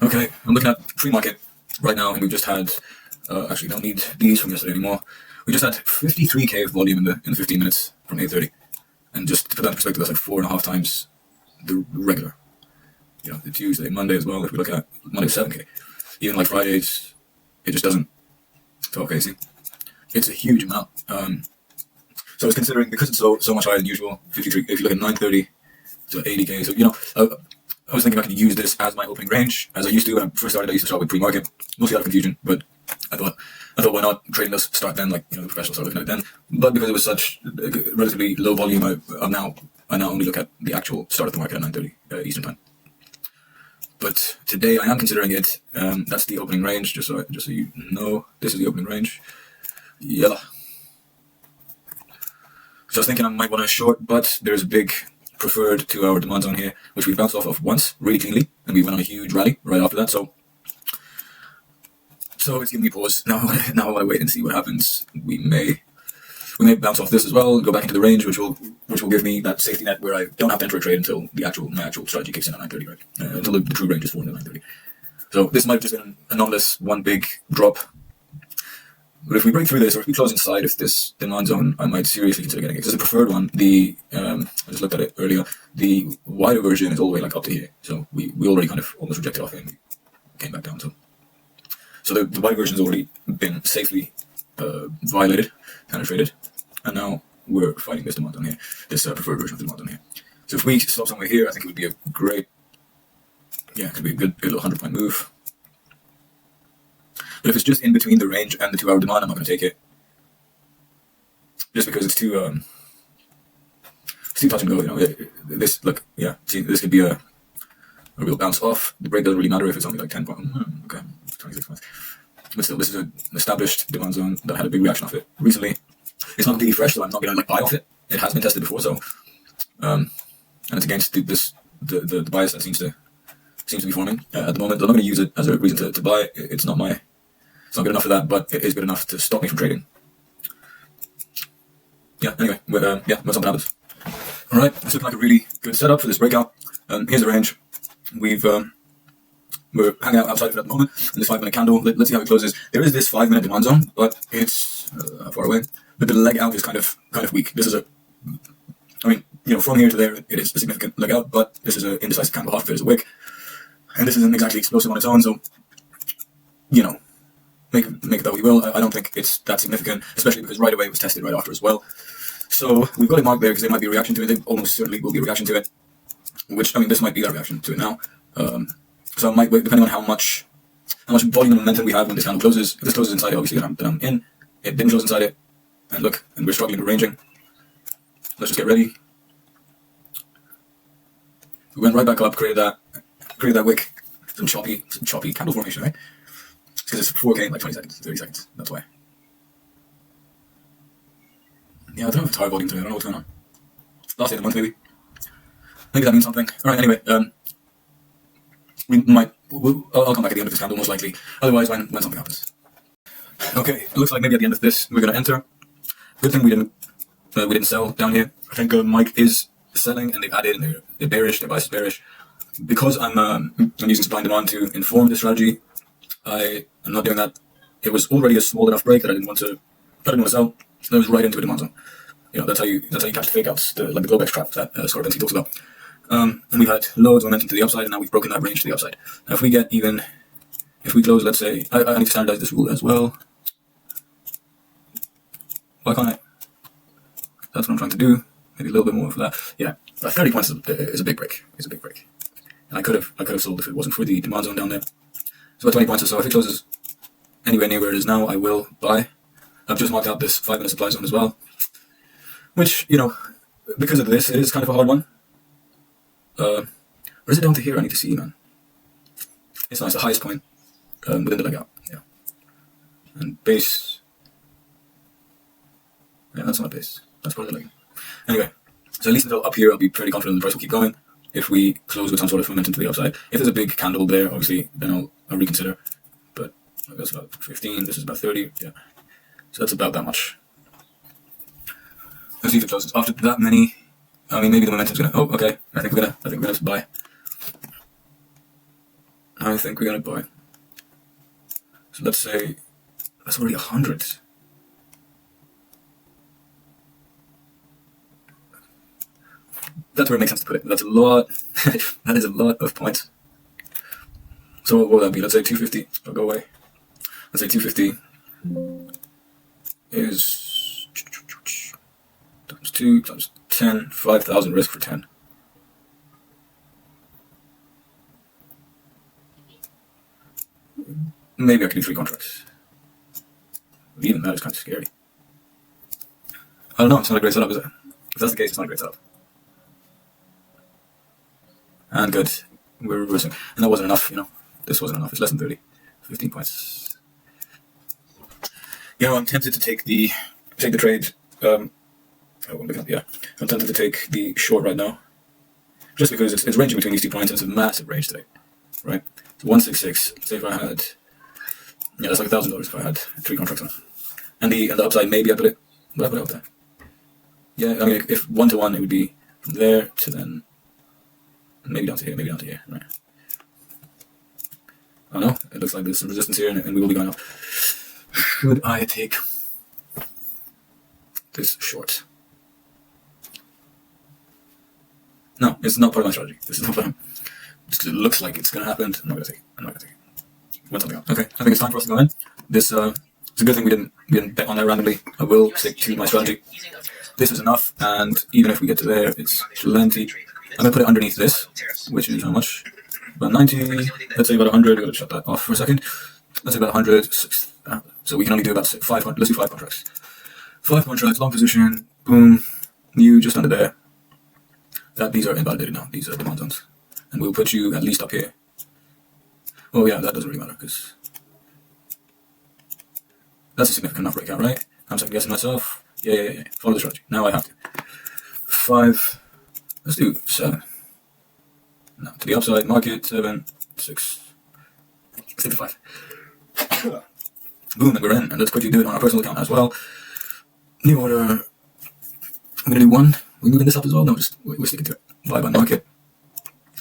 Okay, I'm looking at pre-market right now, and we've just had, actually don't need these from yesterday anymore. We just had 53k of volume in the 15 minutes from 8:30, and just to put that in perspective, that's like 4.5 times the regular. You know, the Tuesday, Monday as well. If we look at Monday, 7k. Even like Fridays, it just doesn't. So okay, see, it's a huge amount. So I was considering, because it's so much higher than usual. 53. If you look at 9:30 to 80k, so you know. I was thinking I could use this as my opening range, as I used to when I first started. I used to start with pre-market, mostly out of confusion, but I thought why not trading this start then, like, you know, the professionals start looking at it then. But because it was such relatively low volume, I now only look at the actual start of the market at 9:30 Eastern time. But today I am considering it. That's the opening range, just so you know. This is the opening range. Yeah. So I was thinking I might want to short, but there's a big preferred 2-hour demand zone here, which we bounced off of once really cleanly, and we went on a huge rally right after that. So it's giving me pause. Now I want to wait and see what happens. We may bounce off this as well, go back into the range, which will give me that safety net where I don't have to enter a trade until my actual strategy kicks in at 9:30, right? Until the true range is formed at 9:30. So this might have just been an anomalous one big drop. But if we break through this, or if we close inside of this demand zone, I might seriously consider getting it. Because the preferred one, I just looked at it earlier, the wider version is all the way like up to here. So we already kind of almost rejected off it and we came back down. So the wider version has already been safely violated, penetrated, and now we're fighting this demand zone here, this preferred version of the demand zone here. So if we stop somewhere here, I think it would be a great, it could be a good little 100-point move. But if it's just in between the range and the 2-hour demand, I'm not going to take it. Just because it's too touch and go, you know. This, look, see, this could be a real bounce off. The break doesn't really matter if it's only like 10 points. Okay, 26 points. But still, this is an established demand zone that had a big reaction off it recently. It's not completely fresh, so I'm not going to like buy off it. It has been tested before, so and it's against the bias that seems to be forming at the moment. I'm not going to use it as a reason to buy. It's not good enough for that, but it is good enough to stop me from trading. Anyway, when something happens. Alright, it's looking like a really good setup for this breakout. Here's the range. We're hanging out outside of it at the moment, in this 5-minute candle. Let's see how it closes. There is this 5-minute demand zone, but it's far away. But the leg out is kind of weak. This is from here to there, it is a significant leg out, but this is an indecisive candle. Half of it is a wick. And this isn't exactly explosive on its own, so, make it that way will. I don't think it's that significant, especially because right away it was tested right after as well. So we've got it marked there because there might be a reaction to it. There almost certainly will be a reaction to it, which, this might be that reaction to it now. So I might wait, depending on how much volume and momentum we have when this candle closes. If this closes inside it, obviously then I'm in. It didn't close inside it, and look, and we're struggling, we're ranging. Let's just get ready. We went right back up, created that wick, some choppy candle formation, right? Because it's 4K in like 20 seconds, 30 seconds, that's why. I don't have a high volume today, I don't know what's going on. Last day of the month, maybe. Maybe that means something. Alright, anyway, I'll come back at the end of this candle, most likely. Otherwise, when something happens. Okay, it looks like maybe at the end of this, we're going to enter. Good thing we didn't sell down here. I think Mike is selling, and they've added, and they're bearish, their bias is bearish. Because I'm using supply and demand to inform this strategy, I am not doing that. It was already a small enough break that I didn't want to sell. That was right into a demand zone. That's how you catch the fake outs, like the Globex trap that Scorpinski talks about. And we've had loads of momentum to the upside, and now we've broken that range to the upside. Now if we close, let's say, I need to standardize this rule as well. Why can't I? That's what I'm trying to do. Maybe a little bit more for that. 30 points is a big break. It's a big break. And I could have sold if it wasn't for the demand zone down there. So at 20 points or so, if it closes anywhere near where it is now, I will buy. I've just marked out this 5-minute supply zone as well, which, because of this, it is kind of a hard one. Or is it down to here? I need to see, man. It's nice, the highest point within the leg out. Yeah. And base. Yeah, that's not base. That's part of the leg. Anyway, so at least until up here, I'll be pretty confident the price will keep going. If we close with some sort of momentum to the upside. If there's a big candle there, obviously, then I'll reconsider. But that's about 15. This is about 30. Yeah. So that's about that much. Let's see if it closes. After that many, maybe the momentum's gonna. Oh, okay. I think we're gonna buy. I think we're gonna buy. So let's say that's already 100. That's where it makes sense to put it. That's a lot. That is a lot of points. So what would that be? Let's say 250. I'll go away. Let's say 250 is times 2 times 10, 5,000 risk for 10. Maybe I can do 3 contracts. But even that is kind of scary. I don't know, it's not a great setup, is it? If that's the case, it's not a great setup. And good, we're reversing. And that wasn't enough, you know. This wasn't enough, it's less than 30. 15 points. You know, I'm tempted to take the trade. I'm tempted to take the short right now. Just because it's ranging between these 2 points, and it's a massive range today. Right? So 166, say if I had, yeah, that's like $1,000 if I had 3 contracts on. And the upside, maybe I put it, what I put out there? Yeah, I mean, if 1 to 1, it would be from there to then, maybe down to here, right? I don't know, it looks like there's some resistance here, and we will be going up. Should I take this short? No, it's not part of my strategy. This is not part of just because it looks like it's going to happen. I'm not going to take it. Went something out. Okay, I think it's time for us to go in. This it's a good thing we didn't bet on that randomly. I will stick to my strategy. This is enough, and even if we get to there, it's plenty. I'm going to put it underneath this, which is how much? About 90, let's say about 100, I'm going to shut that off for a second. Let's say about 100, so we can only do about 500, let's do 5 contracts. 5 contracts, long position, boom, you just under there. These are invalidated now, these are demand zones. And we'll put you at least up here. Oh yeah, that doesn't really matter, because that's a significant enough breakout, right? I'm second guessing myself. Yeah. Follow the strategy. Now I have to. 5, let's do 7. Now to the upside, market 7, 6, 65. Boom, and we're in. And let's quickly do it on our personal account as well. New order. I'm gonna do 1. We're moving this up as well. No, we're sticking to it. Buy by market.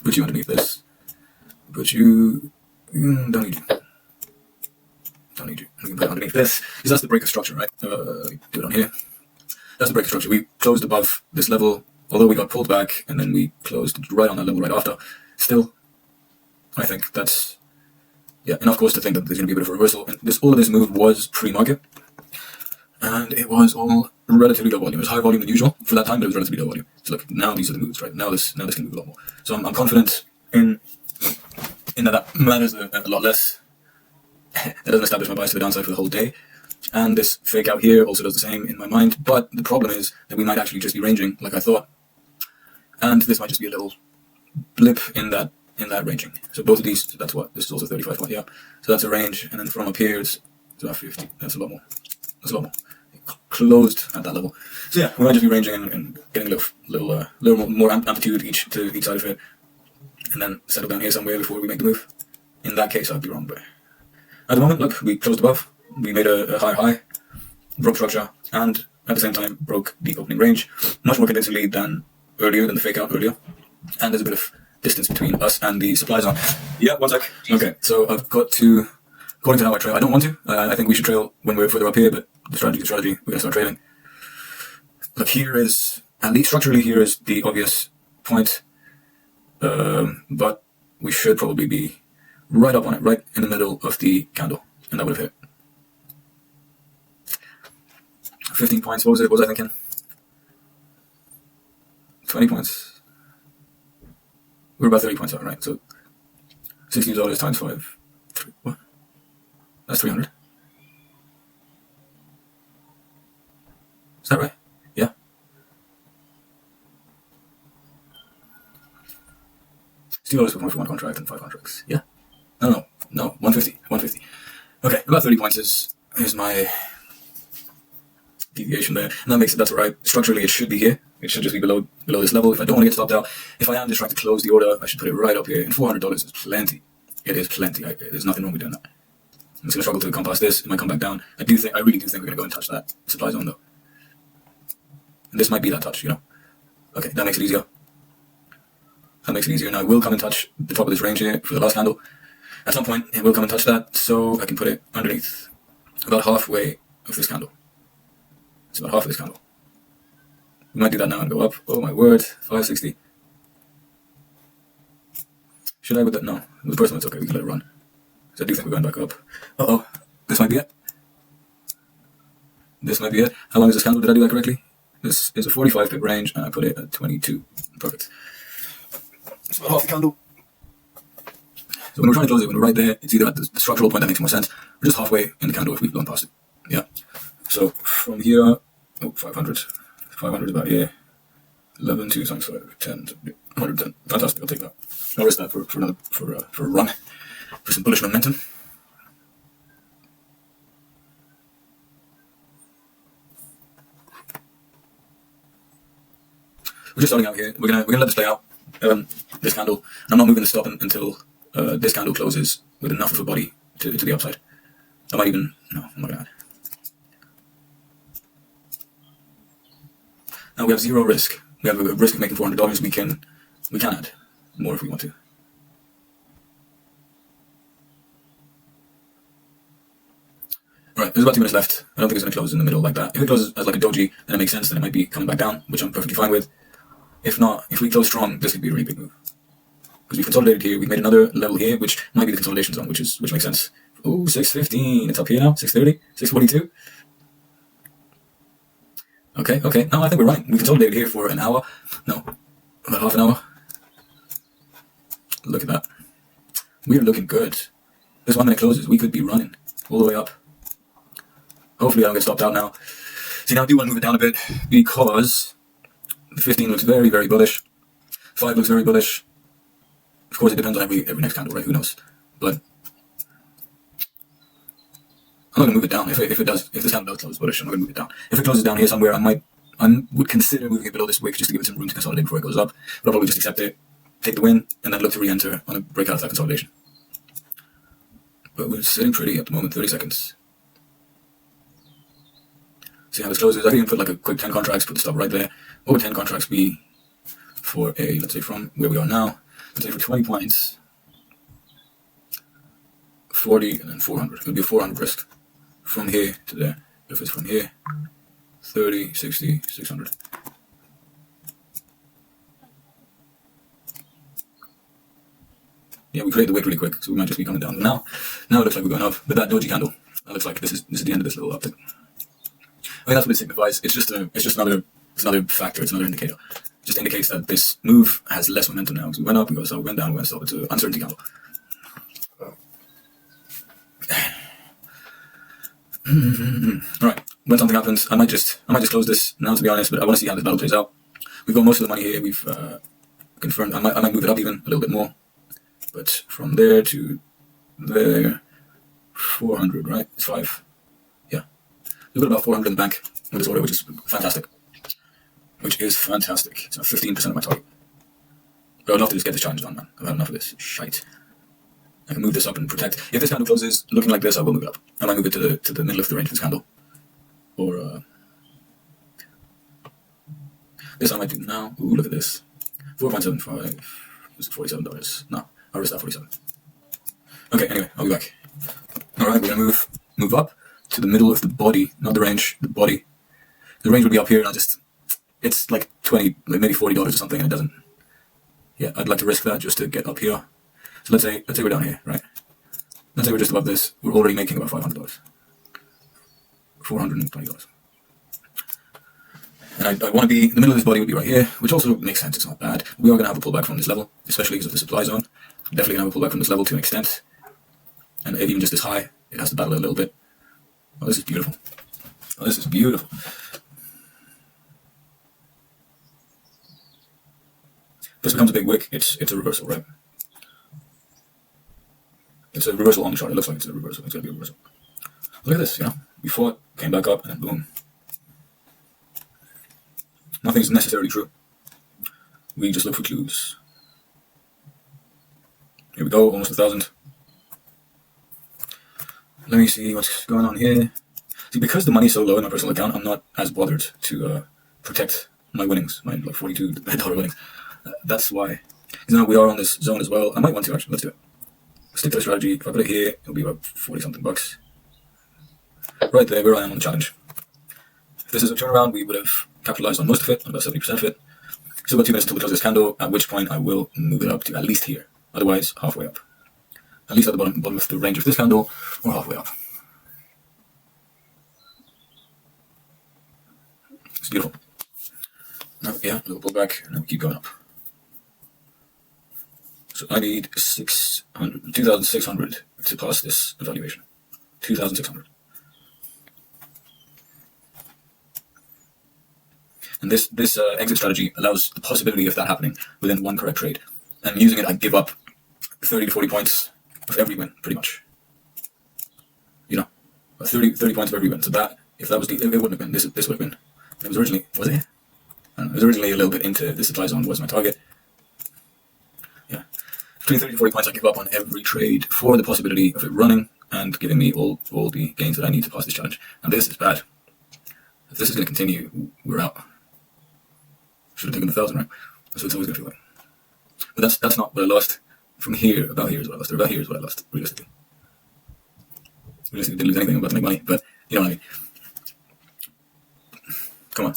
Put you underneath this. Put you. Don't need you. We can put it underneath this because that's the breaker structure, right? Do it on here. That's the breaker structure. We closed above this level, although we got pulled back, and then we closed right on that level right after. Still, I think that's enough cause to think that there's going to be a bit of a reversal. And all of this move was pre-market, and it was all relatively low volume. It was higher volume than usual for that time, but it was relatively low volume. So look, now these are the moves, right? Now this can move a lot more. So I'm confident in that matters a lot less. That doesn't establish my bias to the downside for the whole day. And this fake out here also does the same in my mind. But the problem is that we might actually just be ranging like I thought. And this might just be a little blip in that ranging. So both of these, that's what, this is also 35 point, yeah. So that's a range, and then from up here it's about 50. That's a lot more. Closed at that level. So yeah, we might just be ranging and getting a little more amplitude to each side of it. And then settle down here somewhere before we make the move. In that case, I'd be wrong, but at the moment, look, we closed above, we made a higher high, broke structure, and at the same time broke the opening range, much more convincingly than the fake out earlier. And there's a bit of distance between us and the supply zone. Yeah, 1 sec. Okay, so I've got to, according to how I trail, I don't want to. I think we should trail when we're further up here, but the strategy, we're going to start trailing. Look, here is, at least structurally, here is the obvious point, but we should probably be right up on it, right in the middle of the candle, and that would have hit. 15 points, what was I thinking? 20 points. We're about 30 points out, right? So $60 times 5. What? That's 300. Is that right? Yeah. $60 for 1 contract and 5 contracts. Yeah. No, 150. Okay, about 30 points is my deviation there, and that's alright. Structurally, it should be here. It should just be below this level. If I don't want to get stopped out, if I am just trying to close the order, I should put it right up here. And $400 is plenty. It is plenty. There's nothing wrong with doing that. I'm just gonna struggle to come past this. It might come back down. I really do think we're gonna go and touch that supply zone though. And this might be that touch, you know. Okay, that makes it easier. Now I will come and touch the top of this range here for the last candle. At some point, it will come and touch that, so I can put it underneath, about halfway of this candle. It's about half of this candle. We might do that now and go up. Oh my word, 560. Should I with that? No. With the personal, it's okay. We can let it run. So I do think we're going back up. Uh-oh. This might be it. This might be it. How long is this candle? Did I do that correctly? This is a 45 pip range, and I put it at 22. Perfect. It's about half the candle. So when we're trying to close it, when we're right there, it's either at the structural point that makes more sense, or just halfway in the candle if we've blown past it. Yeah. So from here, oh, 500. 500 is about here. 11, 2 times 5, 10, 110. Fantastic, I'll take that. I'll risk that for a run, for some bullish momentum. We're just starting out here. We're gonna let this play out. This candle. And I'm not moving the stop until this candle closes with enough of a body to the upside. I might even I'm not gonna add. Now we have zero risk. We have a risk of making $400. We can add more if we want to. Alright, there's about 2 minutes left. I don't think it's going to close in the middle like that. If it closes as like a doji, then it makes sense, then it might be coming back down, which I'm perfectly fine with. If not, if we close strong, this could be a really big move. Because we've consolidated here, we've made another level here, which might be the consolidation zone, which makes sense. Oh, 615, it's up here now, 630, 642. Okay, no, I think we're right. We consolidated here for an hour. No, about half an hour. Look at that. We're looking good. This 1 minute closes, we could be running all the way up. Hopefully I don't get stopped out now. See, now I do want to move it down a bit because the 15 looks very, very bullish. 5 looks very bullish. Of course, it depends on every next candle, right? Who knows? But I'm not gonna move it down. If this candle does close bullish, I'm not gonna move it down. If it closes down here somewhere, I would consider moving it below this wick just to give it some room to consolidate before it goes up. But I'll probably just accept it, take the win, and then look to re-enter on a breakout of that consolidation. But we're sitting pretty at the moment. 30 seconds. See how this closes. I can even put like a quick 10 contracts, put the stop right there. What would 10 contracts be for a, let's say from where we are now, let's say for 20 points, 40 and then 400. It would be a 400 risk from here to there. If it's from here, 30, 60, 600. Yeah, we create the wick really quick, so we might just be coming down. Now it looks like we're going up. But that doji candle, that looks like this is the end of this little uptick. I mean, that's what it signifies. It's just another factor. It's another indicator. It just indicates that this move has less momentum now. So we went up, we got to we went down, we went to it's an uncertainty candle. Alright, when something happens, I might just close this now, to be honest, but I want to see how this battle plays out. We've got most of the money here. We've confirmed. I might move it up even a little bit more, but from there to there, 400, right? It's 5. Yeah, we've got about 400 in the bank with this order, which is fantastic. It's 15% of my target. But I'd love to just get this challenge done, man. I've had enough of this shite. I can move this up and protect. If this candle closes looking like this, I will move it up. I might move it to the middle of the range of this candle. Or this I might do now. Ooh, look at this. 4.75. Is it $47? No, I'll risk that 47. Okay, anyway, I'll be back. Alright, we're gonna move up to the middle of the body, not the range, the body. The range would be up here, and it's like 20, like maybe $40 or something, and it doesn't. Yeah, I'd like to risk that just to get up here. So let's say we're down here, right? Let's say we're just above this. We're already making about $500. $420. And I want to be, the middle of this body would be right here, which also makes sense, it's not bad. We are going to have a pullback from this level, especially because of the supply zone. Definitely going to have a pullback from this level to an extent. And even just this high, it has to battle a little bit. Oh, this is beautiful. Oh, this is beautiful. If this becomes a big wick, it's a reversal, right? It's a reversal on the chart. It looks like it's a reversal. It's going to be a reversal. Look at this, we fought, came back up, and then boom. Nothing's necessarily true. We just look for clues. Here we go, almost 1,000. Let me see what's going on here. See, because the money's so low in my personal account, I'm not as bothered to protect my winnings, my like $42 winnings. That's why. Now we are on this zone as well. I might want to actually. Let's do it. stick to the strategy. If I put it here, it'll be about 40 something bucks. Right there, where I am on the challenge. If this is a turnaround, we would have capitalized on most of it, on about 70% of it. Still got 2 minutes until we close this candle, at which point I will move it up to at least here. Otherwise, halfway up. At least at the bottom of the range of this candle, or halfway up. It's beautiful. Now, yeah, a little pullback, and then we keep going up. So I need 2,600 to pass this evaluation. 2,600. And this exit strategy allows the possibility of that happening within one correct trade. And using it, I give up 30 to 40 points of every win, pretty much. You know, 30 points of every win. So that, if that was it wouldn't have been. This would have been. It was originally, was it? I don't know, it was originally a little bit into the supply zone was my target. Yeah. Between 30 to 40 points I give up on every trade for the possibility of it running and giving me all the gains that I need to pass this challenge. And this is bad. If this is going to continue, we're out. Should have taken 1,000, right? That's what it's always going to feel like. But that's not what I lost. From here, about here is what I lost. Or about here is what I lost, realistically. Realistically, didn't lose anything. I'm about to make money, but you know what I mean. Come on.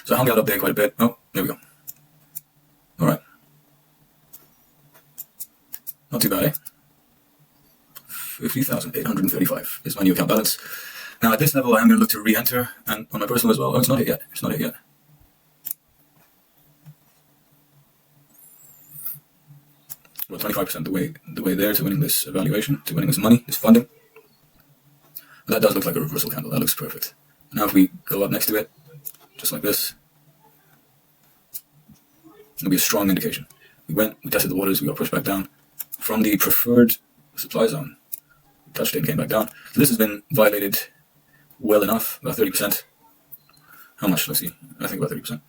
So I hung out up there quite a bit. Oh, there we go. Alright. Not too bad, eh? 50,835 is my new account balance. Now at this level I am going to look to re-enter, and on my personal as well. Oh, it's not it yet. It's not it yet. Well, 25% the way there to winning this evaluation, to winning this money, this funding. But that does look like a reversal candle. That looks perfect. Now if we go up next to it, just like this, it'll be a strong indication. We tested the waters, we got pushed back down from the preferred supply zone. We touched it and came back down. So this has been violated well enough, about 30%. How much? Let's see. I think about 30%.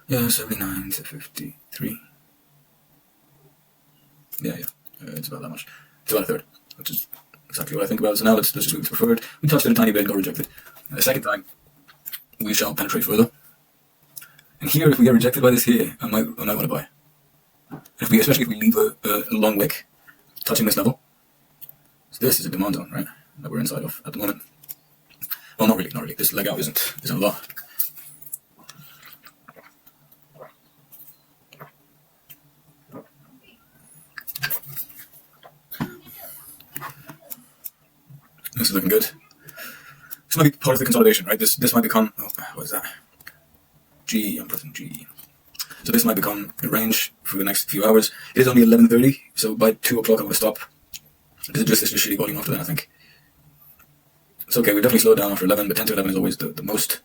Yeah, 79 to 53. Yeah. It's about that much. It's about a third, which is exactly what I think about. So now let's just move to preferred. We touched it a tiny bit and got rejected. And the second time, we shall penetrate further. And here, if we get rejected by this here, I might want to buy. Especially if we leave a long wick touching this level. So this is a demand zone, right? That we're inside of at the moment. Well, not really. This leg out isn't a lot. This is looking good. This might be part of the consolidation, right? This might become, oh, what is that? G, I'm pressing G. So this might become a range for the next few hours. It is only 11:30, so by 2 o'clock I'm going to stop. This is just shitty volume after that, I think. It's okay, we definitely slowed down after 11, but 10 to 11 is always the most.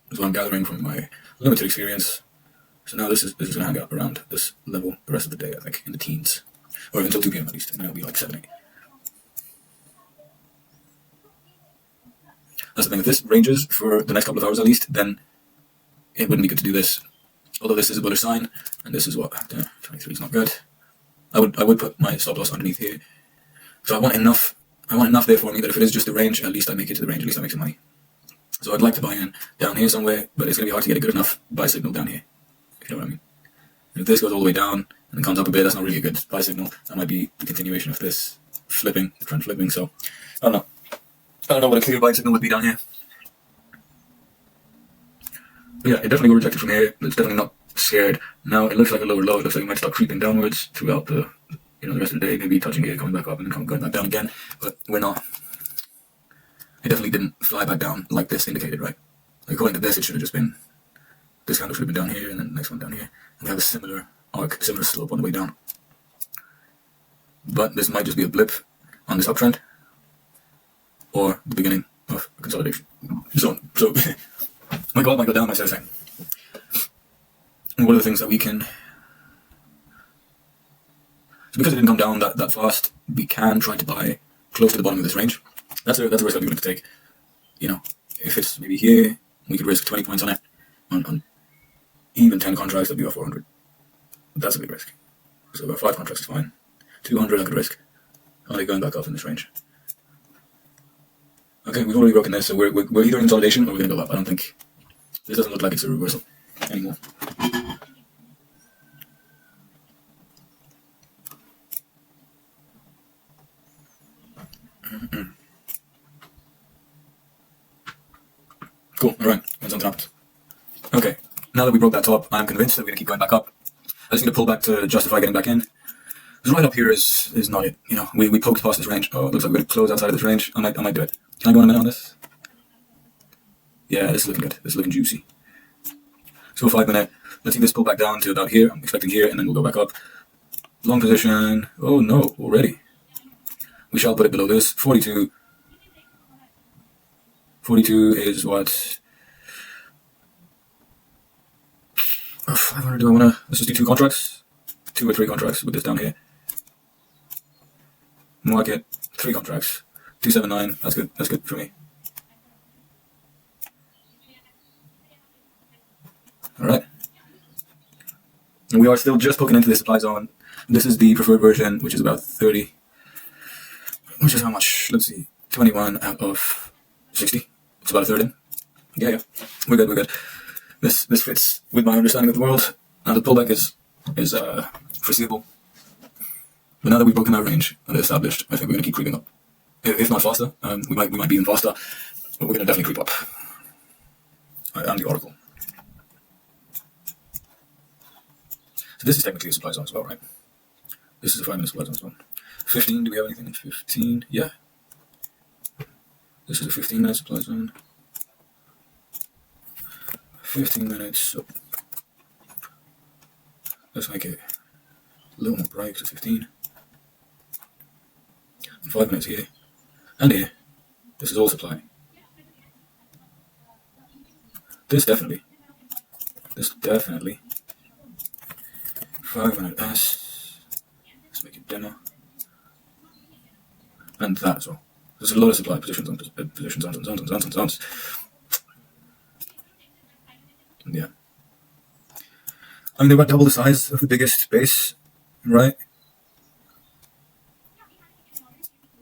That's what I'm gathering from my limited experience. So now this is going to hang out around this level the rest of the day, I think, in the teens. Or until 2 p.m. at least, and then it'll be like 7, 8. That's the thing, if this ranges for the next couple of hours at least, then it wouldn't be good to do this. Although this is a bullish sign, and this is what, 23 is not good. I would put my stop loss underneath here. So I want enough there for me that if it is just the range, at least I make it to the range, at least I make some money. So I'd like to buy in down here somewhere, but it's going to be hard to get a good enough buy signal down here, if you know what I mean. And if this goes all the way down, and then comes up a bit, that's not really a good buy signal. That might be the continuation of this flipping, the trend flipping, so I don't know. I don't know what a clear buy signal would be down here. But yeah, it definitely got rejected from here. It's definitely not scared. Now it looks like a lower low. It looks like it might start creeping downwards throughout the rest of the day. Maybe touching it, coming back up, and then going back down again. But we're not. It definitely didn't fly back down like this indicated, right? Like according to this, it should have just been. This candle should have been down here, and then the next one down here, and we have a similar arc, similar slope on the way down. But this might just be a blip on this uptrend, or the beginning of a consolidation zone. So my gold might go down, I saying. And what are the things that we can... So because it didn't come down that fast, we can try to buy close to the bottom of this range. That's a risk I'd be willing to take. You know, if it's maybe here, we could risk 20 points on it. On even 10 contracts, that'd be about 400. That's a big risk. So about 5 contracts is fine. 200 I could risk. Only going back up in this range. Okay, we've already broken this, so we're either in consolidation or we're going to go up. I don't think... This doesn't look like it's a reversal anymore. Cool, alright, what's on top? Okay, now that we broke that top, I'm convinced that we're gonna keep going back up. I just need to pull back to justify getting back in. Because right up here is not it, you know, we poked past this range. Oh, it looks like we're gonna close outside of this range. I might do it. Can I go in a minute on this? Yeah, this is looking good, this is looking juicy. So 5 minute, let's see this pull back down to about here, I'm expecting here, and then we'll go back up. Long position, oh no, already. We shall put it below this, 42. 42 is what? 500, do I wanna, let's just do 2 contracts? 2 or 3 contracts with this down here. Market, 3 contracts. 279, that's good for me. Alright. And we are still just poking into the supply zone. This is the preferred version, which is about 30. Which is how much? Let's see. 21 out of 60. It's about a third in. Yeah. We're good. This fits with my understanding of the world. Now the pullback is foreseeable. But now that we've broken our range and established, I think we're gonna keep creeping up. If not faster, we might be even faster, but we're gonna definitely creep up. I'm the oracle. So this is technically a supply zone as well, right? This is a 5 minute supply zone as well. 15, do we have anything in 15? Yeah. This is a 15 minute supply zone. 15 minutes. Oh. Let's make it a little more bright to 15. And 5 minutes here. And here. This is all supply. This definitely. 5 minute S. Let's make it dimmer. And that as well. There's a lot of supply positions on zones. Yeah. I mean, they're about double the size of the biggest base, right?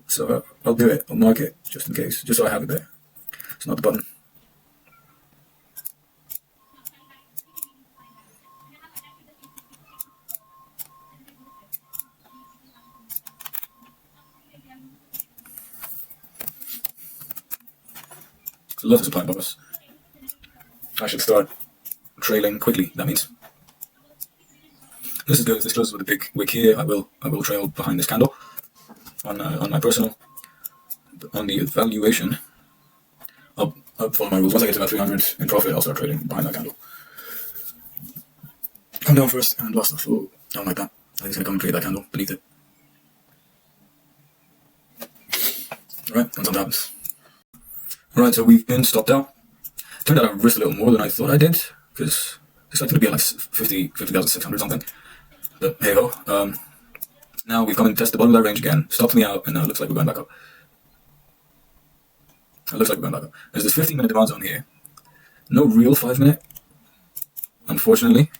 So I'll do it. I'll mark it just in case, just so I have it there. It's not the button. So lots of supply above us. I should start trailing quickly, that means. This is good. If this closes with a big wick here, I will trail behind this candle on my personal. But on the evaluation, I'll follow my rules. Once I get to about 300 in profit, I'll start trading behind that candle. Come down first and blast off. Oh, I don't like that. I think it's gonna come and create that candle beneath it. Alright, and something happens. Alright, so we've been stopped out. Turned out I risked a little more than I thought I did, because I expected to be at like 50,600 something. But hey ho. Now we've come and tested the bottom of that range again, stopped me out, and now it looks like we're going back up. There's this 15 minute demand zone here. No real 5 minute, unfortunately.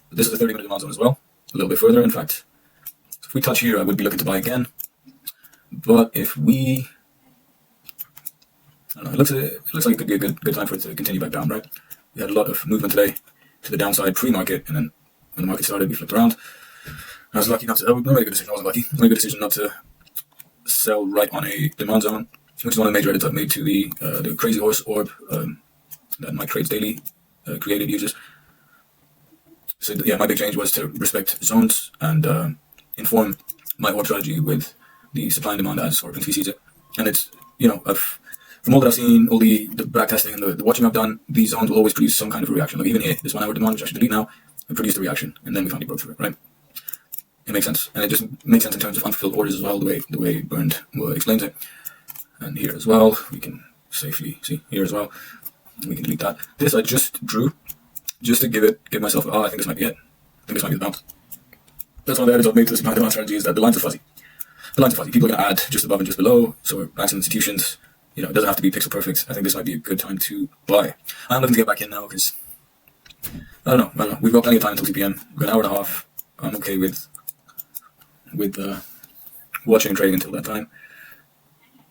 But this is a 30 minute demand zone as well, a little bit further in fact. So if we touch here, I would be looking to buy again. But if we, I don't know, it looks like it could be a good time for it to continue back down, right? We had a lot of movement today to the downside pre-market, and then when the market started, we flipped around. I was lucky not to, not really a good decision, I wasn't lucky. It was a good decision not to sell right on a demand zone, which is one of the major edits I've made to the crazy horse orb that my trades daily created uses. So yeah, my big change was to respect zones and inform my orb strategy with the supply and demand as Orb sees it. And it's, you know, from all that I've seen, all the back testing and the watching I've done, these zones will always produce some kind of a reaction. Like even here, this 1 hour demand, which I should delete now, it produced a reaction, and then we finally broke through it, right? It makes sense, and it just makes sense in terms of unfulfilled orders as well, the way Burned explains it. And here as well, we can safely see here as well. We can delete that. This I just drew, just to give myself. Oh, I think this might be it. I think this might be the bounce. That's one of the edits I've made to this demand strategy, is that the lines are fuzzy. People are going to add just above and just below. So maximum institutions, you know, it doesn't have to be pixel perfect. I think this might be a good time to buy. I'm looking to get back in now because I don't know. We've got plenty of time until 2 p.m. We've got an hour and a half. I'm okay with watching and trading until that time.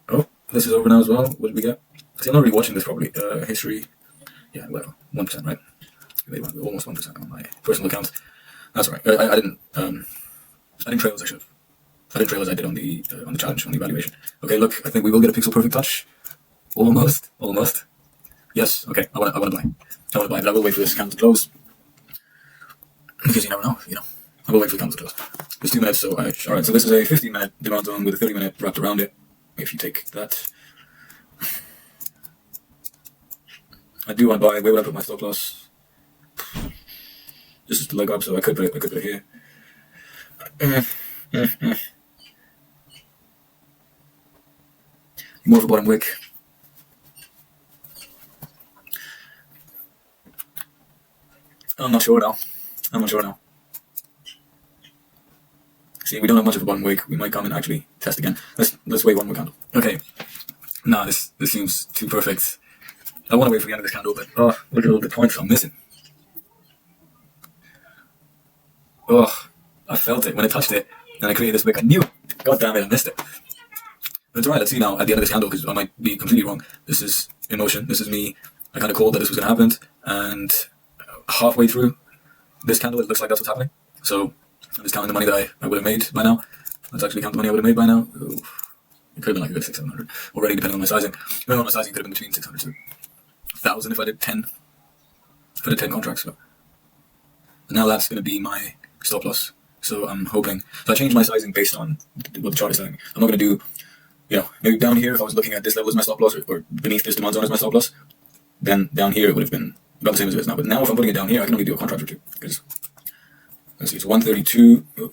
Oh, this is over now as well. What did we get? See, I'm not really watching this properly. History, yeah, whatever, 1%, right? Almost 1% on my personal account. That's all right. I didn't trail as I should have. I didn't trail as I did on the challenge, on the evaluation. Okay, look, I think we will get a pixel perfect touch. Almost. Yes, okay, I want to buy. But I will wait for this candle to close. Because you never know, I will wait for the candle to close. It's 2 minutes, so alright, so this is a 15-minute demand zone with a 30-minute wrapped around it. If you take that. I do want to buy. Where would I put my stop loss? This is the leg up, so I could put it here. More of a bottom wick. I'm not sure now. See, we don't have much of a bottom wick. We might come and actually test again. Let's wait one more candle. Okay. Nah, this seems too perfect. I want to wait for the end of this candle, but look at all the points I'm missing. I felt it when I touched it, and I created this wick. I knew it. God damn it, I missed it. But it's alright, let's see now at the end of this candle, because I might be completely wrong. This is emotion. This is me. I kind of called that this was going to happen, and halfway through this candle, it looks like that's what's happening. So I'm just counting the money that I would have made by now. Let's actually count the money I would have made by now. Ooh. It could have been like a good 600-700 already, depending on my sizing. Depending on my sizing, it could have been between 600 to 1,000 if I did 10. If I did 10 contracts. So. And now that's going to be my stop loss. So I'm hoping. So I changed my sizing based on what the chart is telling me. I'm not going to do, maybe down here if I was looking at this level as my stop loss, or beneath this demand zone as my stop loss, then down here it would have been about the same as it is now. But now if I'm putting it down here, I can only do a contract or two. Because let's see, it's 132.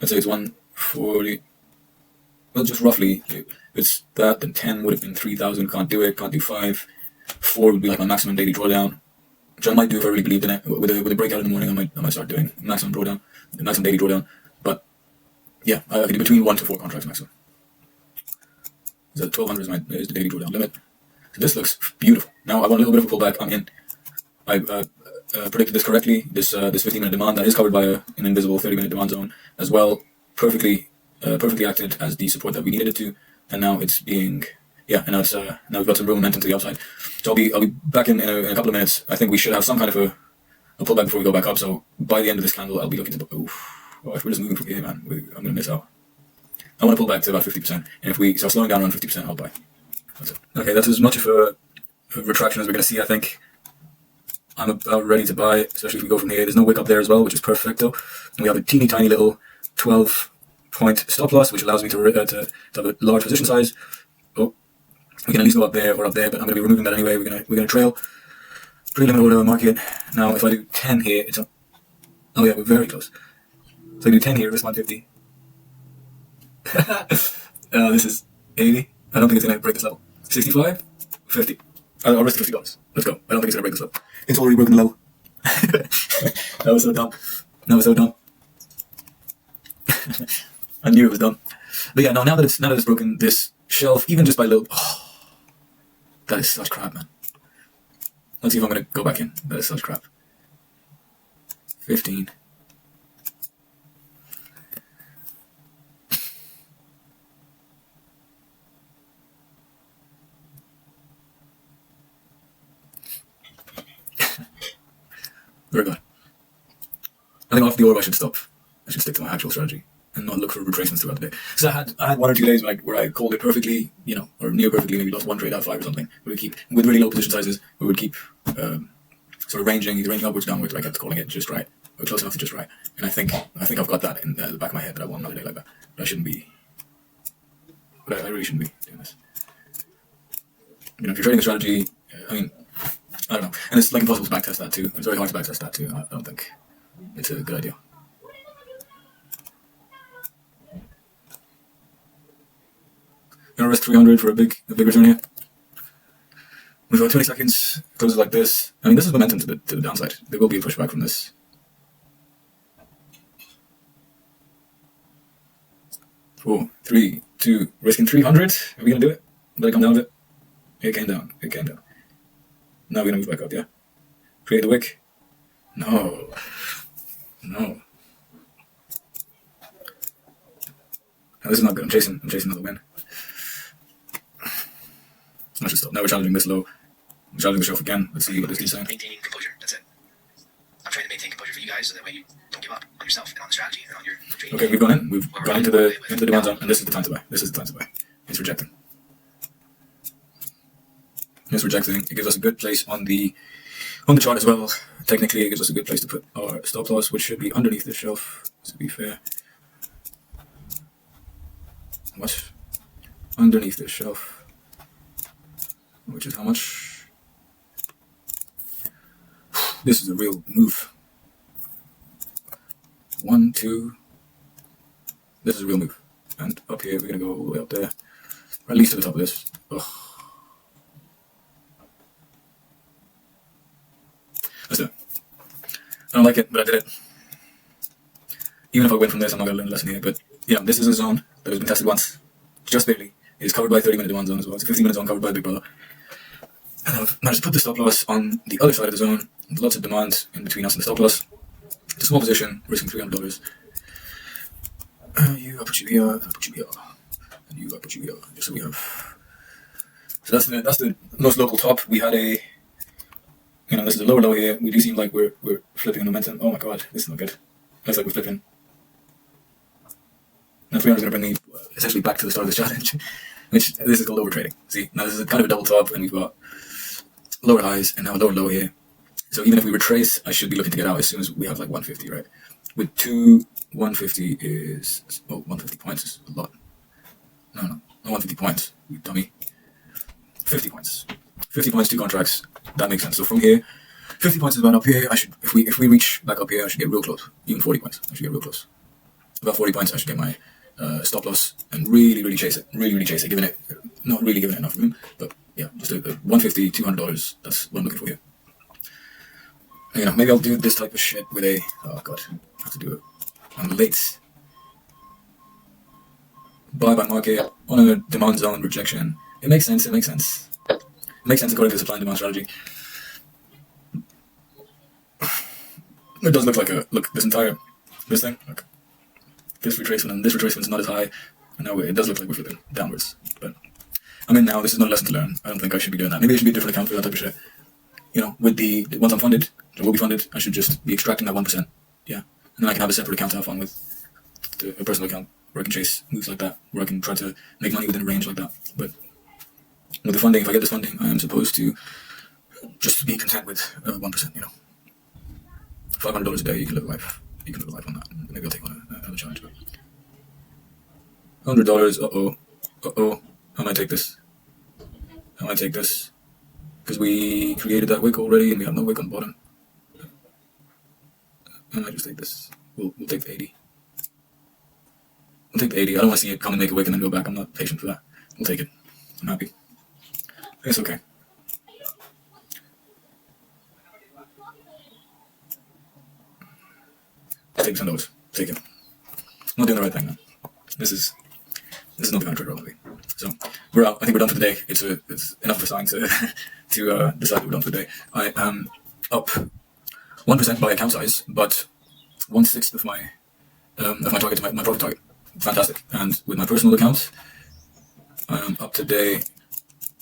Let's say it's 140. Well, just roughly, if it's that, then 10 would have been 3,000. Can't do it. Can't do 5. 4 would be like my maximum daily drawdown, which I might do if I really believed in it. With a breakout in the morning, I might start doing maximum daily drawdown. But yeah, I can do between 1 to 4 contracts maximum. So 1,200 is the daily drawdown limit. So this looks beautiful. Now I want a little bit of a pullback. I'm in. I predicted this correctly. This 15-minute demand that is covered by an invisible 30-minute demand zone as well. Perfectly acted as the support that we needed it to, and now it's being and now we've got some real momentum to the upside. So I'll be back in a couple of minutes. I think we should have some kind of a pullback before we go back up. So by the end of this candle, I'll be looking to if we're just moving from here, man, I'm gonna miss out. I want to pull back to about 50%, and if we start slowing down around 50%, I'll buy. That's it. Okay, that's as much of a retraction as we're gonna see. I think I'm about ready to buy, especially if we go from here. There's no wick up there as well, which is perfecto. And we have a teeny tiny little 12-point stop loss, which allows me to have a large position size. Oh, we can at least go up there or up there, but I'm going to be removing that anyway. We're going to trail. Pre-limit order market. Now, if I do 10 here, it's a... Oh yeah, we're very close. So I do 10 here, risk 150. This is 80. I don't think it's going to break this level. 65? 50. I'll risk $50. Let's go. I don't think it's going to break this level. It's already broken low. That was so dumb. I knew it was dumb. But yeah, no, now that it's broken this shelf, even just by a little... Oh, that is such crap, man. Let's see if I'm going to go back in. That is such crap. 15. Very good. I think after the orb I should stop. I should stick to my actual strategy and not look for retracements throughout the day. So I had 1 or 2 days where I called it perfectly, or near perfectly, maybe lost 1 trade out of 5 or something. We would keep, with really low position sizes, we would keep sort of ranging upwards, downwards, but I kept calling it just right, or close enough to just right. And I think I've got that in the back of my head that I want another day like that. But I shouldn't be, I really shouldn't be doing this. If you're trading a strategy, I don't know. And it's like impossible to backtest that too. It's very hard to backtest that too. I don't think it's a good idea. Gonna risk 300 for a big return here. We've got 20 seconds. Closes like this. This is momentum to the downside. There will be a pushback from this. 4, 3, 2. Risking 300. Are we gonna do it? Let it come down a bit. It came down. Now we're gonna move back up, yeah? Create the wick. No. Now this is not good. I'm chasing another win. I should stop. Now we're challenging this low. I'm challenging the shelf again. Let's see what this is saying. Maintaining composure. That's it. I'm trying to maintain composure for you guys so that way you don't get give up on yourself and on the strategy and on your trading. Okay, we've gone in. We've gone into the demand zone, and this is the time to buy. This is the time to buy. It's rejecting. It's rejecting. It gives us a good place on the chart as well. Technically, it gives us a good place to put our stop loss, which should be underneath the shelf. To be fair, what? Underneath the shelf, which is how much? This is a real move. 1, 2. This is a real move. And up here, we're gonna go all the way up there, or at least to the top of this. Ugh. Let's do it. I don't like it, but I did it. Even if I win from this, I'm not gonna learn a lesson here. But yeah, this is a zone that has been tested once, just barely. It's covered by 30-minute demand zone as well. It's a 15-minute zone covered by Big Brother. And I've managed to put the stop loss on the other side of the zone. With lots of demand in between us and the stop loss. It's a small position, risking $300. I put you here, I put you here, and you, I put you here. Just so we have. So that's the most local top. We had a. This is a lower low here. We do seem like we're flipping momentum. Oh my god, this is not good. Looks like we're flipping. Now 300 is going to bring me essentially back to the start of this challenge, which this is called overtrading. See, now this is kind of a double top, and we've got lower highs and now a lower low here. So even if we retrace, I should be looking to get out as soon as we have like 150, right? With 150 is 150 points is a lot. No, 150 points, you dummy. 50 points. 50 points, 2 contracts. That makes sense. So from here, 50 points is about up here. I should, if we reach back up here, I should get real close. Even 40 points, I should get real close. About 40 points, I should get my stop loss and really chase it. Really chase it. Not really giving it enough room, but yeah, just a $150, $200. That's what I'm looking for here. Maybe I'll do this type of shit with a. Oh god, I have to do it. I'm late. Buy by market on a demand zone rejection. It makes sense. It makes sense. It makes sense according to the supply and demand strategy. It does look like this thing. Look, this retracement and this retracement is not as high. No, it does look like we're flipping downwards. But I'm in now. This is not a lesson to learn. I don't think I should be doing that. Maybe it should be a different account for that type of shit. With once I'm funded, or will be funded, I should just be extracting that 1%. Yeah. And then I can have a separate account to have fun with, a personal account where I can chase moves like that, where I can try to make money within a range like that. But with the funding, if I get this funding, I am supposed to just be content with 1%, $500 a day, you can live a life. You can live a life on that. Maybe I'll take on another challenge. But $100, how might I take this? Because we created that wick already and we have no wick on the bottom. I might just take this. We'll take the 80. We'll take the 80. I don't want to see it come and make a wick and then go back. I'm not patient for that. We'll take it. I'm happy. It's okay. I'll take $10. Take it. I'm not doing the right thing now. This is not the kind of trade I want to be. So we're out. I think we're done for the day. It's enough of a sign to decide that we're done for the day. I am up 1% by account size, but 1/6 of my target to my profit target. Fantastic. And with my personal account, I am up today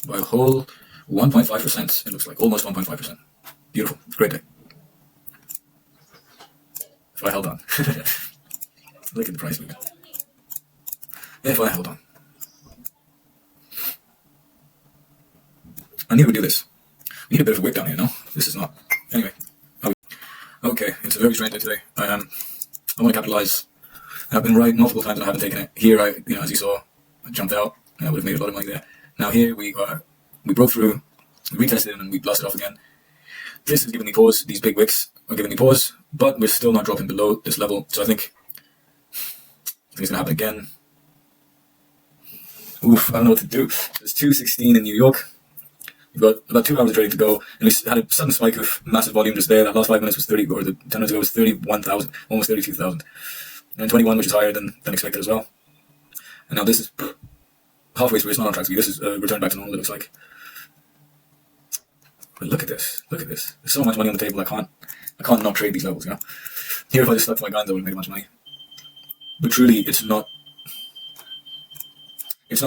by a whole 1.5%. It looks like almost 1.5%. Beautiful. Great day. If I held on. Look at the price movement. If I held on. I knew we'd do this. We need a bit of a wick down here, no? This is not. Anyway. Okay, it's a very strange day today. I want to capitalize. I've been right multiple times and I haven't taken it. Here, as you saw, I jumped out and I would have made a lot of money there. Now here we broke through, we retested and we blasted off again. This is giving me pause. These big wicks are giving me pause, but we're still not dropping below this level. So I think it's gonna happen again. Oof, I don't know what to do. It's 2:16 in New York. We've got about 2 hours of trading to go, and we had a sudden spike of massive volume just there. That last 5 minutes was 30, or the 10 minutes ago was 31,000, almost 32,000. And 21, which is higher than expected as well. And now this is halfway through. It's not on track. This is returned back to normal, it looks like. But look at this. Look at this. There's so much money on the table. I can't not trade these levels. Here, if I just stuck to my guns, I would have made a bunch of money. But truly, it's not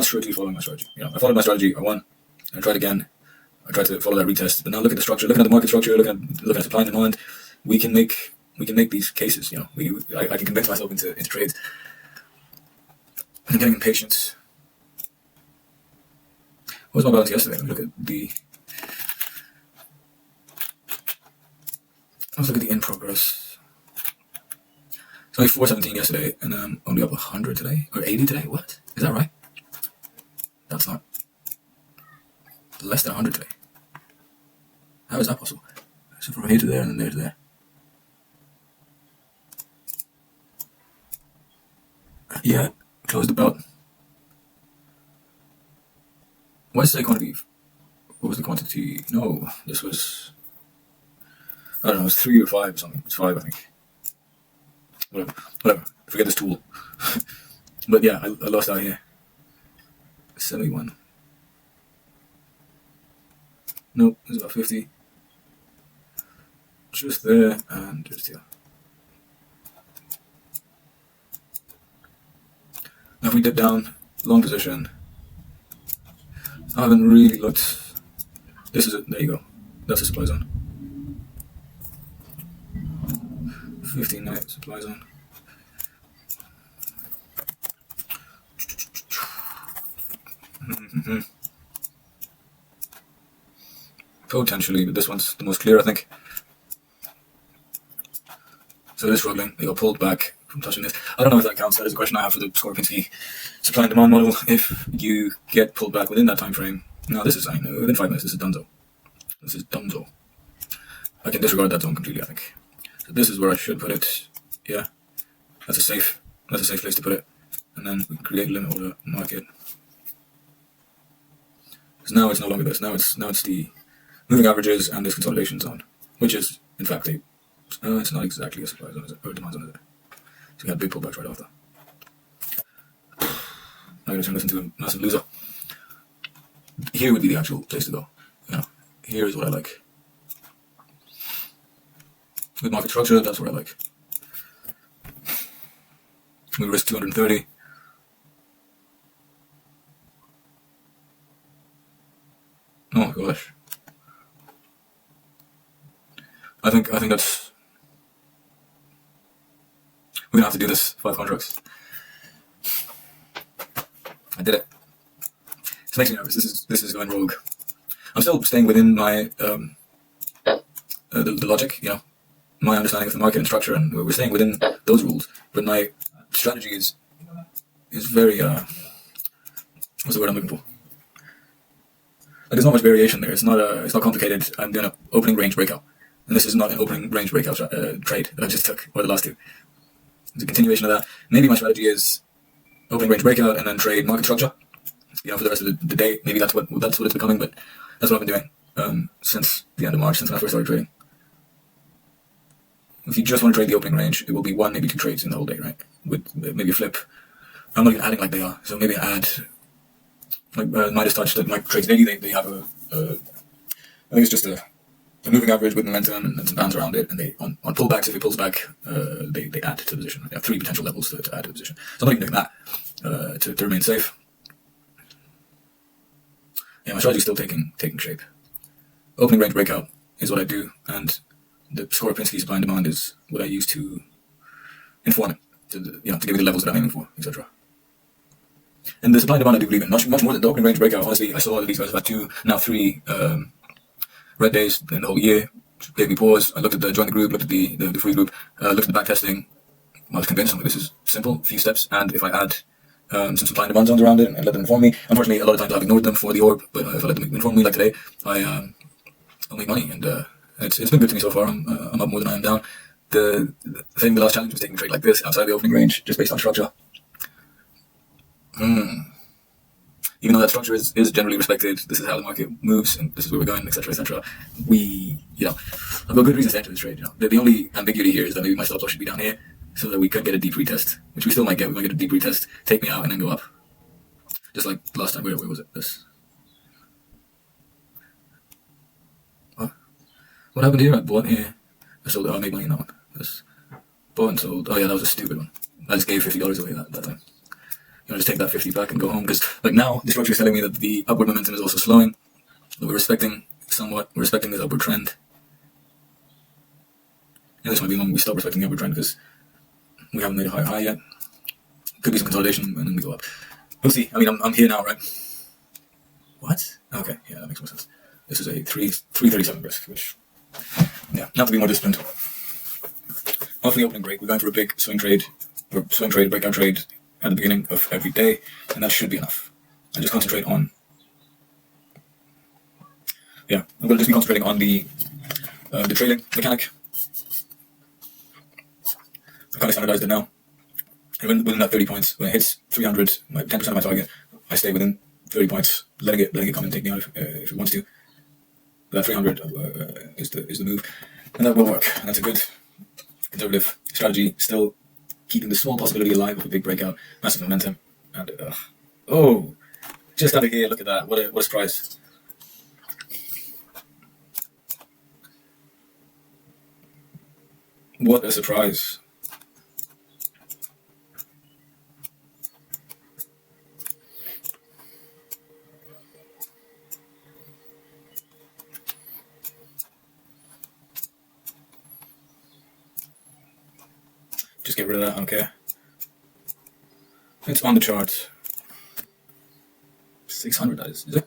strictly following my strategy. I followed my strategy. I won. I tried again. I tried to follow that retest. But now look at the structure. Looking at the market structure. Looking at supply and demand. We can make we can make these cases. I can convince myself into trades. I'm getting impatient. What was my balance yesterday? Let me look at the. Let's look at the in progress. It's only 417 yesterday, and I'm only up 100 today, or 80 today. What? Is that right? That's not. Less than 100 today. How is that possible? So from here to there, and then there to there. Yeah, closed about. What is the quantity? What was the quantity? No, this was. I don't know, it was 3 or 5 or something. It's 5, I think. Whatever. Forget this tool. But yeah, I lost out here. 71. Nope, it's about 50. Just there, and just here. Now if we dip down, long position. I haven't really looked. This is it, there you go. That's the supply zone. 15-minute supply zone. Potentially, but this one's the most clear, I think. So it is struggling. They got pulled back from touching this. I don't know if that counts. That is a question I have for the Skorpinski supply and demand model. If you get pulled back within that time frame, no, this is fine. Within 5 minutes, this is dunzo. This is dunzo. I can disregard that zone completely, I think. So this is where I should put it. Yeah, that's a safe place to put it. And then we can create limit order market. Because now it's no longer this. Now it's the moving averages and this consolidation zone, which is in fact a. It's not exactly a supply zone, is it? Or a demand zone, is it? So we had big pullbacks right after. I'm going to turn this into a massive loser. Here would be the actual place to go. Here is what I like. With market structure, that's what I like. We risk 230. Oh gosh. I think that's. We're gonna have to do this 5 contracts. I did it. This makes me nervous. This is going rogue. I'm still staying within my the logic, my understanding of the market and structure, and we're staying within those rules. But my strategy is very what's the word I'm looking for? Like there's not much variation there. It's not complicated. I'm doing an opening range breakout, and this is not an opening range breakout trade that I just took, or the last two. It's a continuation of that. Maybe my strategy is opening range breakout and then trade market structure. For the rest of the day. Maybe that's what it's becoming, but that's what I've been doing since the end of March, since when I first started trading. If you just want to trade the opening range, it will be 1, maybe 2 trades in the whole day, right? With maybe a flip. I'm not even adding like they are, so maybe I add like Midas Touch, like trades daily. They have I think it's just a moving average with momentum and some bands around it, and they on pullbacks, if it pulls back, they add to the position. They have 3 potential levels to add to the position. So I'm not even doing that to remain safe. Yeah, my strategy is still taking shape. Opening range breakout is what I do, and the Skorpinski supply and demand is what I use to inform it, to give me the levels that I'm aiming for, etc. And the supply and demand I do believe in much more than the opening range breakout. Honestly, I saw that these guys have had 2, now 3 red days in the whole year. Gave me pause. I looked at join the group, looked at the free group, looked at the back testing. I was convinced this is simple, few steps, and if I add some supply and demand zones around it and let them inform me. Unfortunately, a lot of times I've ignored them for the orb, but if I let them inform me, like today, I'll make money, and it's been good to me so far. I'm up more than I am down. The last challenge was taking a trade like this outside the opening range, just based on structure. Even though that structure is generally respected, this is how the market moves, and this is where we're going, etc., etc. I've got good reasons to enter this trade. The only ambiguity here is that maybe my stop loss should be down here, so that we could get a deep retest, which we still might get. We might get a deep retest, take me out, and then go up. Just like last time. Where was it? This. What happened here? I bought here. I sold it. I made money in that one. This. Bought and sold. Oh yeah, that was a stupid one. I just gave $50 away that time. Just take that 50 back and go home, because like now the structure is telling me that the upward momentum is also slowing. But we're respecting this upward trend. And this might be when we stop respecting the upward trend because we haven't made a higher high yet. Could be some consolidation and then we go up. We'll see. I mean, I'm here now, right? What? Okay, yeah, that makes more sense. This is a 337 risk, which, yeah, not to be more disciplined. Off the opening break, we're going for a big swing trade, or swing trade, breakout trade at the beginning of every day, and that should be enough. And just concentrate on, yeah, I'm going to just be concentrating on the trailing mechanic. I kind of standardized it now. And within that 30 points, when it hits 300, 10% of my target, I stay within 30 points, letting it come and take me out if it wants to. That 300 is the move, and that will work. And that's a good conservative strategy. Still keeping the small possibility alive of a big breakout, massive momentum, and oh, just out of here! Look at that! What a surprise! What a surprise! Just get rid of that, I don't care. It's on the chart. 600, that is it?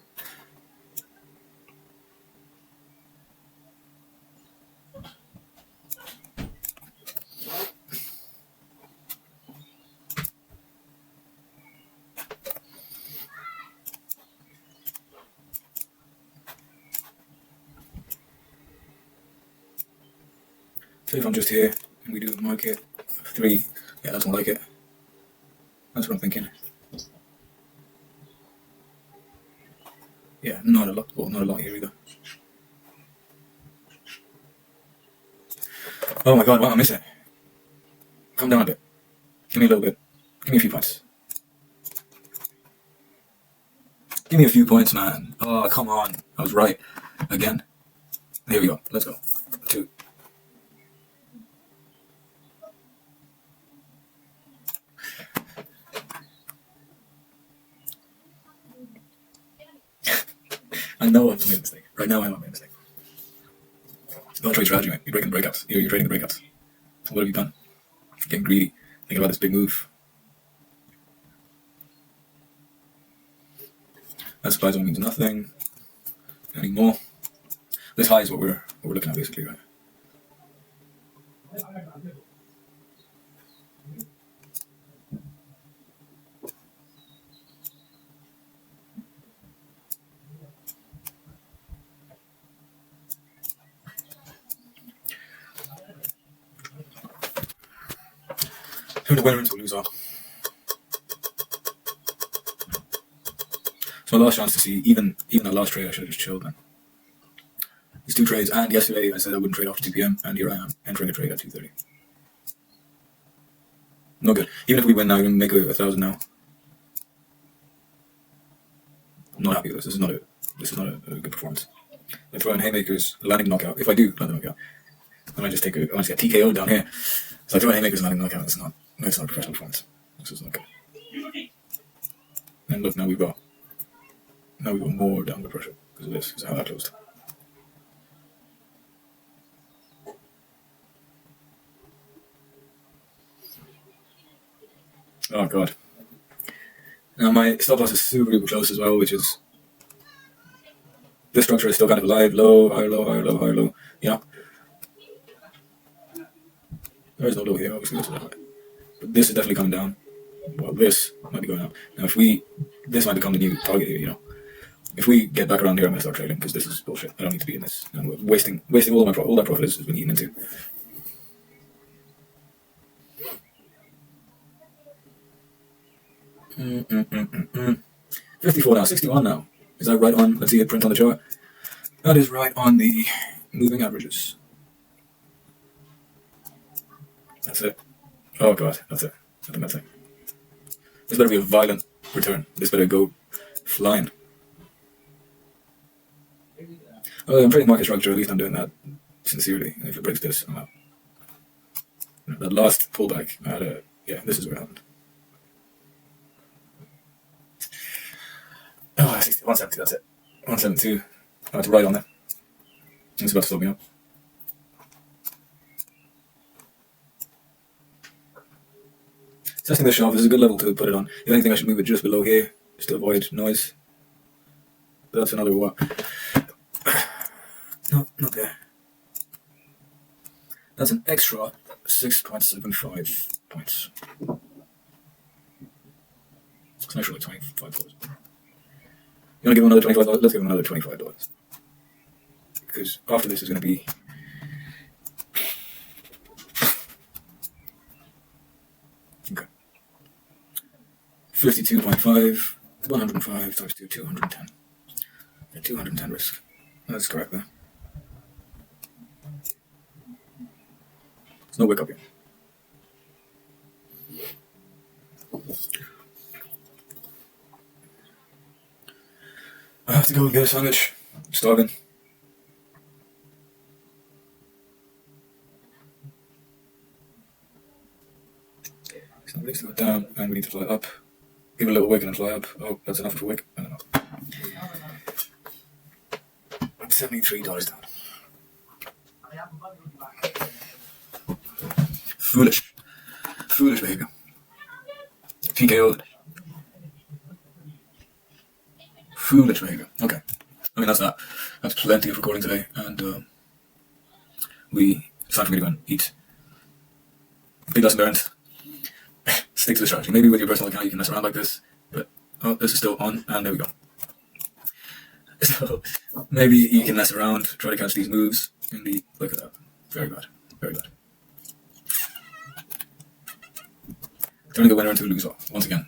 So if I'm just here and we do market 3, yeah, that's more like it. That's what I'm thinking. Yeah, not a lot. Well, not a lot here either. Oh my god, what am I missing? Come down a bit. Give me a little bit. Give me a few points. Give me a few points, man. Oh, come on. I was right. Again. Here we go. Let's go. 2. I know I've made a mistake. Right now I know I made a mistake. Don't trade strategy, mate. You're breaking the breakouts. You're trading the breakouts. So what have you done? Getting greedy. Thinking about this big move. That supply zone means nothing anymore. This high is what we're looking at basically, right? Who the winner and the loser. So my last chance to see, even that last trade I should have just chilled, man. These 2 trades, and yesterday I said I wouldn't trade after 2 PM, and here I am, entering a trade at 2:30. No good. Even if we win now, we can make 1,000 now. I'm not happy with this. This is not a good performance. I throw in haymakers, landing knockout. If I do land the knockout, I might just get TKO down here. So I throw in haymakers, landing knockout. It's not a professional performance. This is not good. And look, now we've got more downward pressure because of this, because of how that closed. Oh god. Now my stop loss is super duper close as well, which is this structure is still kind of alive, low, higher, low, higher, low, higher, low. You know? There is no low here, obviously, but this is definitely coming down. Well, this might be going up. Now this might become the new target here, you know. If we get back around here, I'm gonna start trading because this is bullshit. I don't need to be in this. And we're wasting all my all that profit has been eaten into. Mm-mm-mm-mm-mm. 54 now, 61 now. Is that right on? Let's see it print on the chart. That is right on the moving averages. That's it. Oh god, that's it. I think that's it. This better be a violent return. This better go flying. I'm trading market structure, at least I'm doing that sincerely. And if it breaks this, I'm out. That last pullback, I had yeah, this is what happened. Oh, 170, that's it. 172. I had to write on there. It's about to slow me up. Testing this shelf, this is a good level to put it on. The only thing I should move it just below here, just to avoid noise. But that's another what? No, not there. That's an extra 6.75 points. It's actually $25. You want to give him another $25? Let's give him another $25. Because after this is going to be... Okay. 52.5, 105 times 2, 210. Yeah, 210 risk. That's correct there. There's no wick up here. I have to go and get a sandwich. I'm starving. So it needs to go down and we need to fly up. Give it a little wick and then fly up. Oh, that's enough of a wick. I don't know. $73 down. Foolish. Foolish behavior. PKO'd. Foolish behavior. Okay. I mean, that's that. That's plenty of recording today, and it's time for me to go and eat. Big lesson learned. Stick to the strategy. Maybe with your personal account you can mess around like this, but oh, this is still on, and there we go. So maybe you can mess around, try to catch these moves, and look at that. Very bad. Very bad. Turning a winner into a loser. Once again.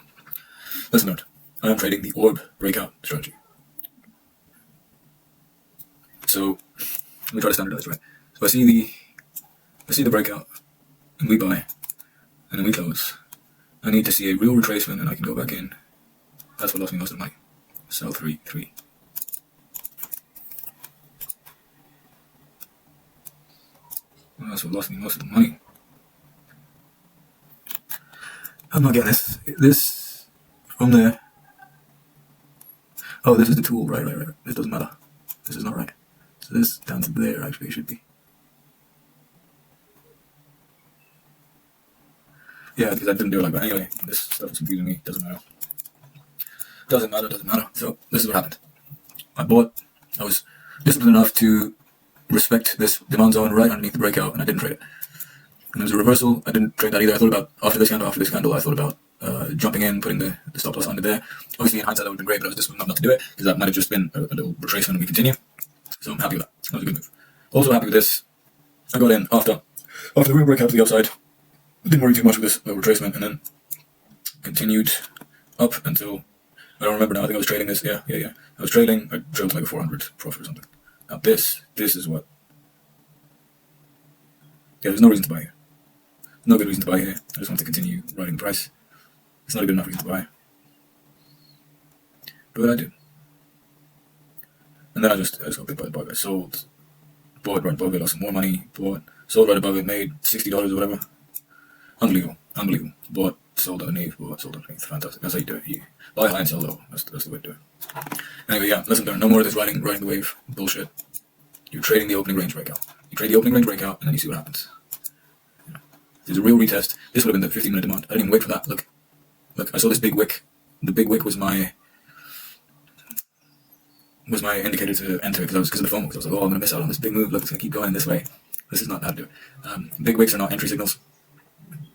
Lesson learned. I am trading the orb breakout strategy. So let me try to standardize, right? So I see the breakout, and we buy, and then we close. I need to see a real retracement, and I can go back in. That's what lost me most of the money. Sell 3, 3. Well, that's what lost me most of the money. I'm not getting this. This from there. Oh, this is the tool. Right. This doesn't matter. This is not right. So this down to there actually should be. Yeah, because I didn't do it like that. Anyway, this stuff is confusing me. Doesn't matter. Doesn't matter. So this is what happened. I was disciplined enough to respect this demand zone right underneath the breakout, and I didn't trade it. And there was a reversal. I didn't trade that either. I thought about after this candle, I thought about jumping in, putting the stop loss under there. Obviously, in hindsight, that would have been great, but I was disciplined enough not to do it because that might have just been a little retracement and we continue. So I'm happy with that. That was a good move. Also happy with this. I got in after the real breakout to the upside. Didn't worry too much with this little retracement, and then continued up until I don't remember now. I think I was trading this. Yeah. I was trading. I trailed like a 400 profit or something. Now this is what. Yeah, there's no reason to buy here. No good reason to buy here. I just want to continue riding the price. It's not a good enough reason to buy. But I did. And then I just got bit by the bug. I sold, bought right above it, lost some more money, bought, sold right above it, made $60 or whatever. Unbelievable. Bought, sold underneath, bought, sold underneath. Fantastic. That's how you do it. You buy high and sell low. That's the way to do it. Anyway, yeah, lesson learned. No more of this riding the wave bullshit. You're trading the opening range breakout. You trade the opening range breakout, and then you see what happens. There's a real retest. This would have been the 15-minute demand. I didn't even wait for that. Look, I saw this big wick. The big wick was my indicator to enter because of the FOMO. Because I was like, oh, I'm gonna miss out on this big move. Look, it's gonna keep going this way. This is not how to do it. Big wicks are not entry signals.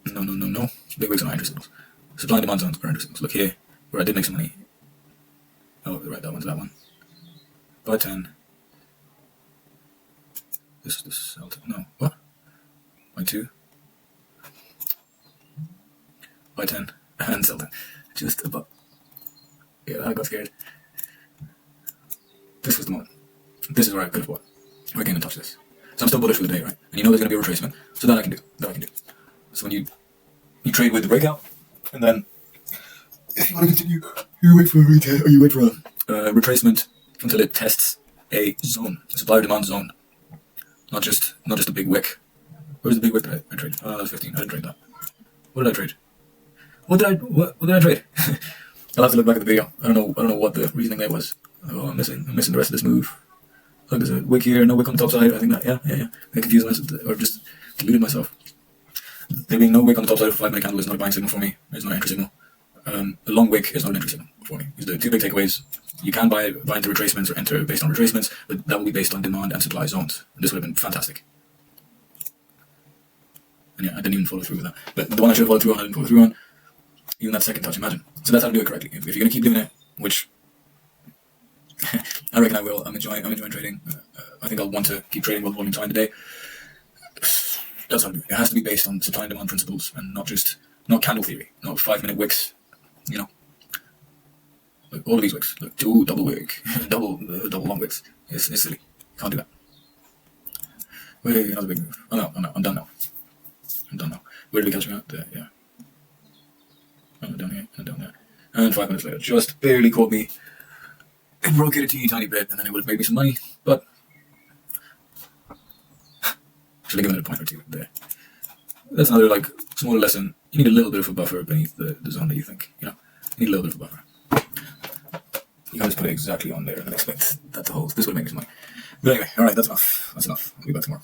No. Big wicks are not entry signals. Supply and demand zones are entry signals. Look here, where I did make some money. Oh, right, that one. Buy 10. This no, what? Buy 2. Buy 10 and sell 10. Just about. Yeah, I got scared. This was the moment. This is where I could have bought. I came and touched this. So I'm still bullish for the day, right? And you know there's going to be a retracement. So that I can do. So when you trade with the breakout, and then if you want to continue, you wait for a retest, or you wait for a retracement until it tests a zone, a supply or demand zone. Not just a big wick. Where's the big wick that I traded? Oh, that was 15. I didn't trade that. What did I trade? What did I trade? I'll have to look back at the video. I don't know what the reasoning there was. Oh, I'm missing the rest of this move. Look, there's a wick here, no wick on the top side. I think that, yeah. I confused myself, or just deluded myself. There being no wick on the top side of a 5 minute candle is not a buying signal for me. It's not an entry signal. A long wick is not an entry signal for me. These are the two big takeaways. You can buy into retracements or enter based on retracements, but that will be based on demand and supply zones. And this would have been fantastic. And yeah, I didn't even follow through with that. But the one I should have followed through on, I didn't follow through on. Even that second touch, imagine. So that's how to do it correctly. If you're going to keep doing it, which I reckon I will, I'm enjoying trading. I think I'll want to keep trading while volume's high in the day. That's how to do it. It has to be based on supply and demand principles and not candle theory, not 5 minute wicks, you know. Like all of these wicks, like 2 double wick, double long wicks. It's silly. Can't do that. Wait, another big move. Oh no, I'm done now. Where did we catch me out? There, yeah. Oh, down here, and down there. And 5 minutes later, just barely caught me. It broke it a teeny tiny bit, and then it would have made me some money, but should have given it a point or two there. That's another like smaller lesson. You need a little bit of a buffer beneath the zone that you think, you know. You need a little bit of a buffer. You can't just put it exactly on there and expect that to hold. This would have made me some money. But anyway, alright, that's enough. I'll be back tomorrow.